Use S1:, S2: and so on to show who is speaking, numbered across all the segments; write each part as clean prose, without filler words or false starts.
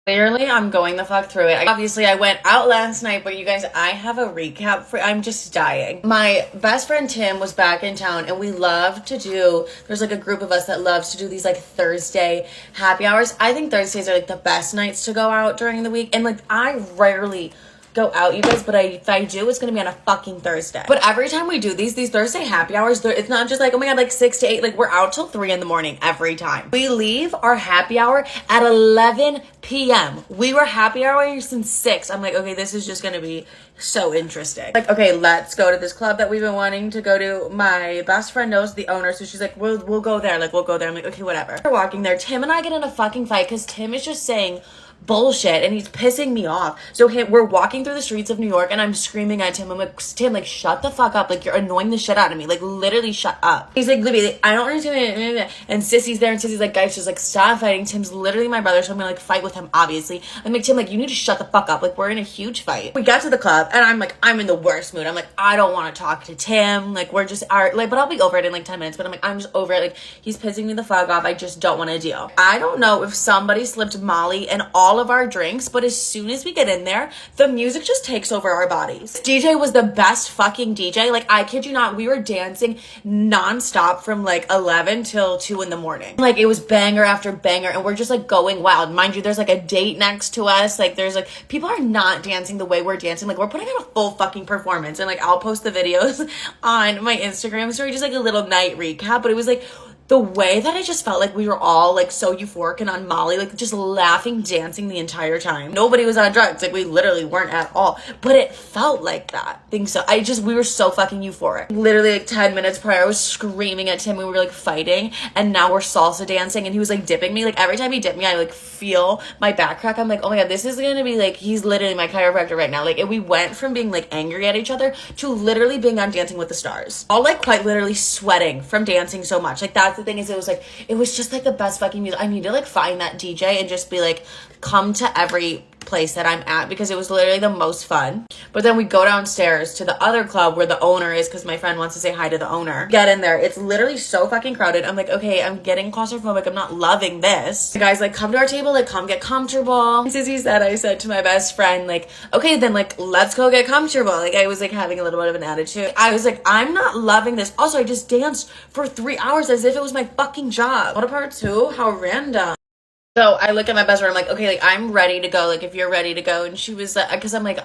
S1: Clearly, I'm going the fuck through it. Obviously, I went out last night, but you guys, I have a recap for, I'm just dying. My best friend Tim was back in town, and we love to do, there's like a group of us that loves to do these like Thursday happy hours. I think Thursdays are like the best nights to go out during the week, and like I rarely go out, you guys, but if I do, it's gonna be on a fucking Thursday. But every time we do these Thursday happy hours, it's not just like, oh my god, like 6 to 8, like we're out till 3 in the morning every time. We leave our happy hour at 11 p.m. We were happy hour since 6. I'm like, okay, this is just gonna be so interesting. Like, okay, let's go to this club that we've been wanting to go to. My best friend knows the owner, so she's like, we'll go there, like we'll go there. I'm like, okay, whatever. We're walking there. Tim and I get in a fucking fight because Tim is just saying bullshit and he's pissing me off. So we're walking through the streets of New York and I'm screaming at Tim. I'm like, Tim, like shut the fuck up, like you're annoying the shit out of me, like literally shut up. He's like, Libby, like, I don't understand. And Sissy's there and Sissy's like, guys, just like stop fighting. Tim's literally my brother, so I'm gonna like fight with him, obviously. I'm like, Tim, like you need to shut the fuck up, like we're in a huge fight. We got to the club and I'm like, I'm in the worst mood. I'm like, I don't want to talk to Tim, like we're just like, but I'll be over it in like 10 minutes. But I'm like, I'm just over it, like he's pissing me the fuck off. I just don't want to deal. I don't know if somebody slipped Molly in all of our drinks, but as soon as we get in there, the music just takes over our bodies. DJ was the best fucking DJ. Like, I kid you not, we were dancing nonstop from like 11 till 2 in the morning. Like, it was banger after banger, and we're just like going wild. Mind you, there's like a date next to us. Like, there's like, people are not dancing the way we're dancing. Like, we're putting on a full fucking performance, and like, I'll post the videos on my Instagram story, just like a little night recap, but it was like, the way that I just felt like we were all like so euphoric and on Molly, like just laughing, dancing the entire time. Nobody was on drugs. Like we literally weren't at all, but it felt like that. I think so. We were so fucking euphoric. Literally like 10 minutes prior, I was screaming at Tim. We were like fighting, and now we're salsa dancing and he was like dipping me. Like every time he dipped me, I like feel my back crack. I'm like, oh my God, this is going to be like, he's literally my chiropractor right now. Like we went from being like angry at each other to literally being on Dancing with the Stars. All like quite literally sweating from dancing so much. Like that's the thing, is it was just like the best fucking music. I need to like find that DJ and just be like, come to every place that I'm at, because it was literally the most fun. But then we go downstairs to the other club where the owner is, because my friend wants to say hi to the owner. Get in there, it's literally so fucking crowded. I'm like, okay, I'm getting claustrophobic, I'm not loving this. The guys like, come to our table, like come get comfortable. And Sissy said, I said to my best friend, like, okay, then like let's go get comfortable. Like I was like having a little bit of an attitude. I was like, I'm not loving this. Also, I just danced for 3 hours as if it was my fucking job. What a part 2? How random. So I look at my best friend, I'm like, okay, like I'm ready to go, like if you're ready to go. And she was like, because I'm like,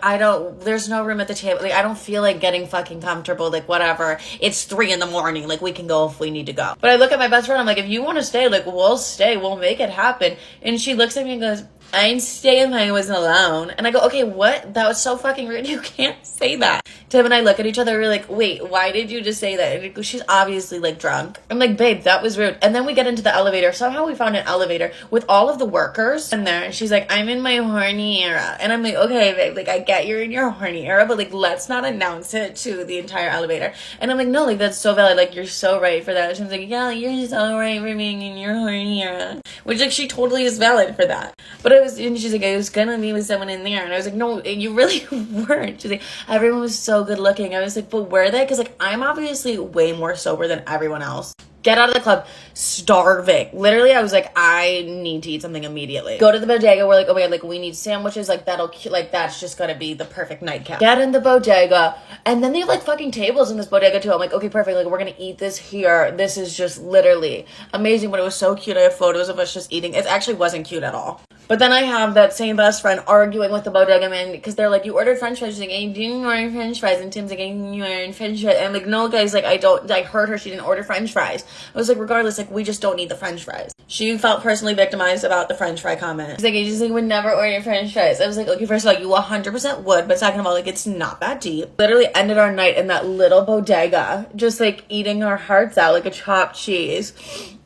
S1: there's no room at the table, like I don't feel like getting fucking comfortable, like whatever, it's 3 in the morning, like we can go if we need to go. But I look at my best friend, I'm like, if you want to stay, like we'll stay, we'll make it happen. And she looks at me and goes, I'd stay if I wasn't alone. And I go, okay, what? That was so fucking rude. You can't say that. Tim and I look at each other. We're like, wait, why did you just say that? And she's obviously like drunk. I'm like, babe, that was rude. And then we get into the elevator. Somehow we found an elevator with all of the workers in there. And she's like, I'm in my horny era. And I'm like, okay, babe, like I get you're in your horny era, but like let's not announce it to the entire elevator. And I'm like, no, like that's so valid. Like you're so right for that. And she's like, yeah, like, you're so right for being in your horny era. Which like she totally is valid for that. But and she's like, I was gonna be with someone in there. And I was like, no, you really weren't. She's like, everyone was so good looking. I was like, but were they? Because like I'm obviously way more sober than everyone else. Get out of the club starving. Literally, I was like, I need to eat something immediately. Go to the bodega. We're like, oh my God, like we need sandwiches. Like that's just gonna be the perfect nightcap. Get in the bodega. And then they have like fucking tables in this bodega too. I'm like, okay, perfect. Like we're gonna eat this here. This is just literally amazing. But it was so cute. I have photos of us just eating. It actually wasn't cute at all. But then I have that same best friend arguing with the bodega man because they're like, you ordered french fries. She's like, I didn't order french fries. And Tim's like, you ordered french fries. And I'm like, no, guys, like I heard her. She didn't order french fries. I was like, regardless, like we just don't need the french fries. She felt personally victimized about the french fry comment. She's like, I just like would never order french fries. I was like, okay, first of all, you 100% would. But second of all, like it's not that deep. Literally ended our night in that little bodega, just like eating our hearts out like a chopped cheese,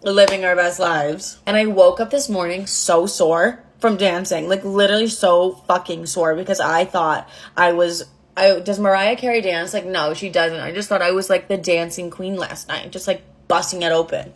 S1: living our best lives. And I woke up this morning so sore from dancing, like literally so fucking sore, because I thought does Mariah Carey dance? Like, no, she doesn't. I just thought I was like the dancing queen last night, just like busting it open.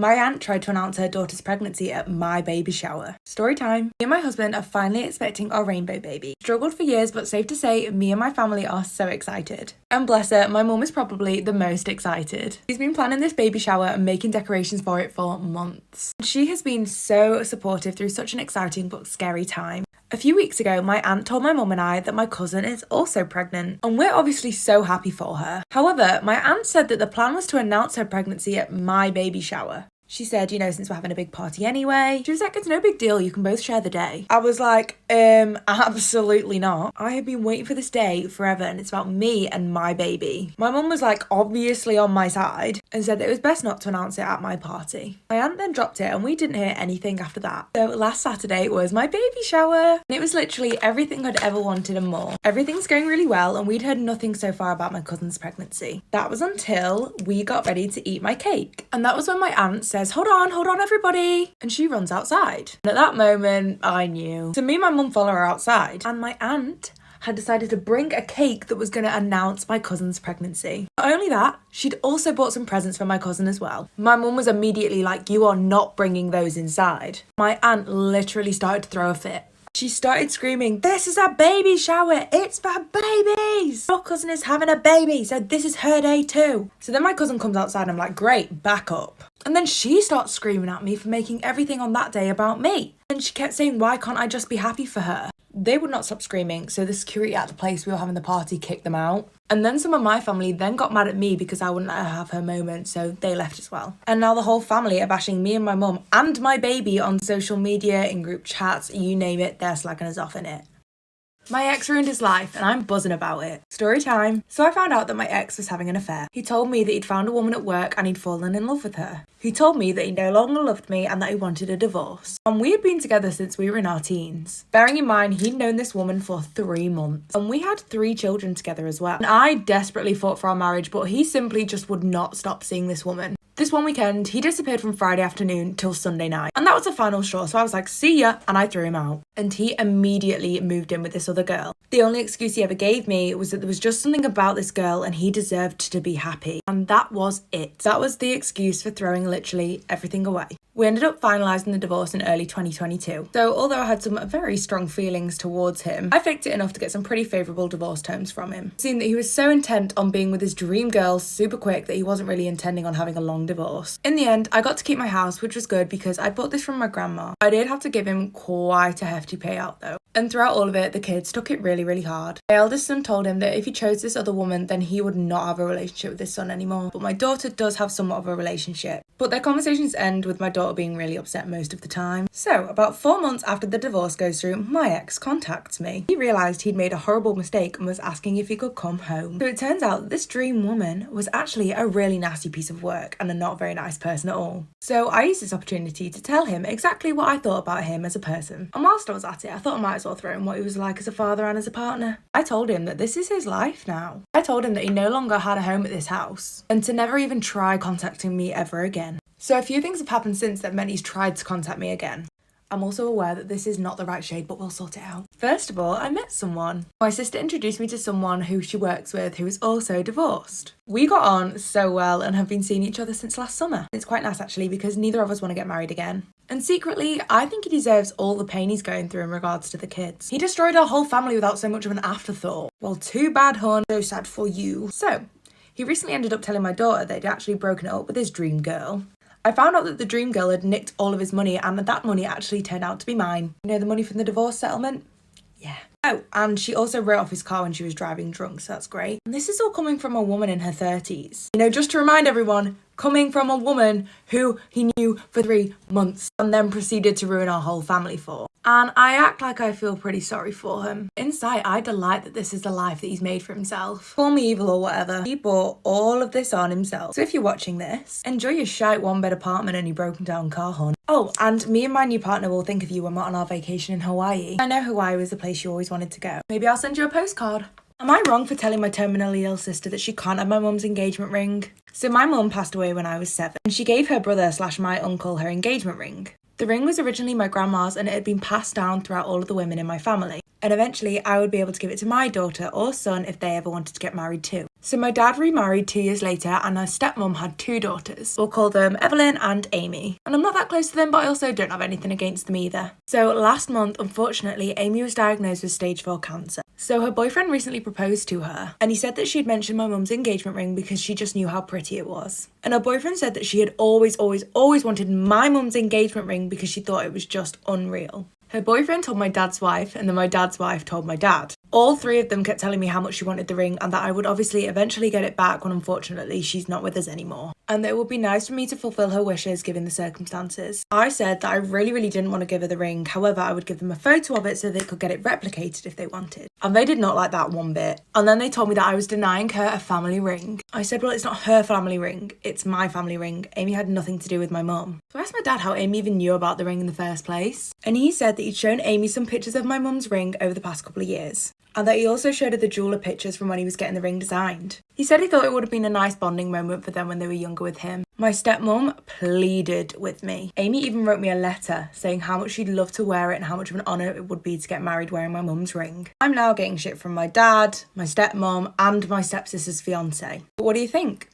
S2: My aunt tried to announce her daughter's pregnancy at my baby shower. Story time. Me and my husband are finally expecting our rainbow baby. Struggled for years, but safe to say, me and my family are so excited. And bless her, my mum is probably the most excited. She's been planning this baby shower and making decorations for it for months. She has been so supportive through such an exciting but scary time. A few weeks ago, my aunt told my mum and I that my cousin is also pregnant, and we're obviously so happy for her. However, my aunt said that the plan was to announce her pregnancy at my baby shower. She said, you know, since we're having a big party anyway. She was like, it's no big deal, you can both share the day. I was like, absolutely not. I have been waiting for this day forever and it's about me and my baby. My mum was like obviously on my side and said that it was best not to announce it at my party. My aunt then dropped it and we didn't hear anything after that. So last Saturday was my baby shower. And it was literally everything I'd ever wanted and more. Everything's going really well and we'd heard nothing so far about my cousin's pregnancy. That was until we got ready to eat my cake. And that was when my aunt said, hold on everybody, and she runs outside. And at that moment I knew. So me and my mum follow her outside and my aunt had decided to bring a cake that was going to announce my cousin's pregnancy. Not only that, she'd also bought some presents for my cousin as well. My mum was immediately like, you are not bringing those inside. My aunt literally started to throw a fit. She started screaming, this is a baby shower, it's for babies. Your cousin is having a baby, so this is her day too. So then my cousin comes outside and I'm like, great, back up. And then she starts screaming at me for making everything on that day about me. And she kept saying, why can't I just be happy for her? They would not stop screaming, so the security at the place we were having the party kicked them out. And then some of my family then got mad at me because I wouldn't let her have her moment, so they left as well. And now the whole family are bashing me and my mum and my baby on social media, in group chats, you name it, they're slagging us off in it. My ex ruined his life and I'm buzzing about it. Story time. So I found out that my ex was having an affair. He told me that he'd found a woman at work and he'd fallen in love with her. He told me that he no longer loved me and that he wanted a divorce. And we had been together since we were in our teens. Bearing in mind, he'd known this woman for 3 months. And we had 3 children together as well. And I desperately fought for our marriage, but he simply just would not stop seeing this woman. This one weekend, he disappeared from Friday afternoon till Sunday night. And that was the final straw, so I was like, see ya, and I threw him out. And he immediately moved in with this other girl. The only excuse he ever gave me was that there was just something about this girl and he deserved to be happy. And that was it. That was the excuse for throwing literally everything away. We ended up finalising the divorce in early 2022. So although I had some very strong feelings towards him, I faked it enough to get some pretty favourable divorce terms from him. Seeing that he was so intent on being with his dream girl super quick that he wasn't really intending on having a long divorce. In the end, I got to keep my house, which was good because I bought this from my grandma. I did have to give him quite a hefty payout though. And throughout all of it, the kids took it really, really hard. My eldest son told him that if he chose this other woman, then he would not have a relationship with his son anymore. But my daughter does have somewhat of a relationship. But their conversations end with my daughter being really upset most of the time. So, about 4 months after the divorce goes through, my ex contacts me. He realised he'd made a horrible mistake and was asking if he could come home. So it turns out this dream woman was actually a really nasty piece of work and a not very nice person at all. So I used this opportunity to tell him exactly what I thought about him as a person. And whilst I was at it, I thought I might as well throw him what he was like as a father and as a partner. I told him that this is his life now. I told him that he no longer had a home at this house and to never even try contacting me ever again. So a few things have happened since that meant he's tried to contact me again. I'm also aware that this is not the right shade, but we'll sort it out. First of all, I met someone. My sister introduced me to someone who she works with who is also divorced. We got on so well and have been seeing each other since last summer. It's quite nice actually because neither of us want to get married again. And secretly, I think he deserves all the pain he's going through in regards to the kids. He destroyed our whole family without so much of an afterthought. Well, too bad, hon. So sad for you. So, he recently ended up telling my daughter that he'd actually broken it up with his dream girl. I found out that the dream girl had nicked all of his money and that money actually turned out to be mine. You know, the money from the divorce settlement? Yeah. Oh, and she also wrote off his car when she was driving drunk, so that's great. And this is all coming from a woman in her 30s. You know, just to remind everyone, coming from a woman who he knew for 3 months and then proceeded to ruin our whole family for. And I act like I feel pretty sorry for him. Inside, I delight that this is the life that he's made for himself. Call me evil or whatever. He brought all of this on himself. So if you're watching this, enjoy your shite 1-bed apartment and your broken down car, hon. Oh, and me and my new partner will think of you when we're on our vacation in Hawaii. I know Hawaii was the place you always wanted to go. Maybe I'll send you a postcard. Am I wrong for telling my terminally ill sister that she can't have my mum's engagement ring? So my mum passed away when I was 7 and she gave her brother / my uncle her engagement ring. The ring was originally my grandma's and it had been passed down throughout all of the women in my family. And eventually I would be able to give it to my daughter or son if they ever wanted to get married too. So my dad remarried 2 years later and our stepmom had 2 daughters. We'll call them Evelyn and Amy. And I'm not that close to them, but I also don't have anything against them either. So last month, unfortunately, Amy was diagnosed with stage 4 cancer. So her boyfriend recently proposed to her, and he said that she had mentioned my mum's engagement ring because she just knew how pretty it was. And her boyfriend said that she had always wanted my mum's engagement ring because she thought it was just unreal. Her boyfriend told my dad's wife, and then my dad's wife told my dad. All 3 of them kept telling me how much she wanted the ring and that I would obviously eventually get it back when unfortunately she's not with us anymore. And that it would be nice for me to fulfill her wishes given the circumstances. I said that I really didn't want to give her the ring, however I would give them a photo of it so they could get it replicated if they wanted. And they did not like that one bit. And then they told me that I was denying her a family ring. I said, well, it's not her family ring, it's my family ring. Amy had nothing to do with my mum. So I asked my dad how Amy even knew about the ring in the first place. And he said that he'd shown Amy some pictures of my mum's ring over the past couple of years. And that he also showed her the jeweller pictures from when he was getting the ring designed. He said he thought it would have been a nice bonding moment for them when they were younger with him. My stepmom pleaded with me. Amy even wrote me a letter saying how much she'd love to wear it and how much of an honour it would be to get married wearing my mum's ring. I'm now getting shit from my dad, my stepmom and my stepsister's fiance. But what do you think?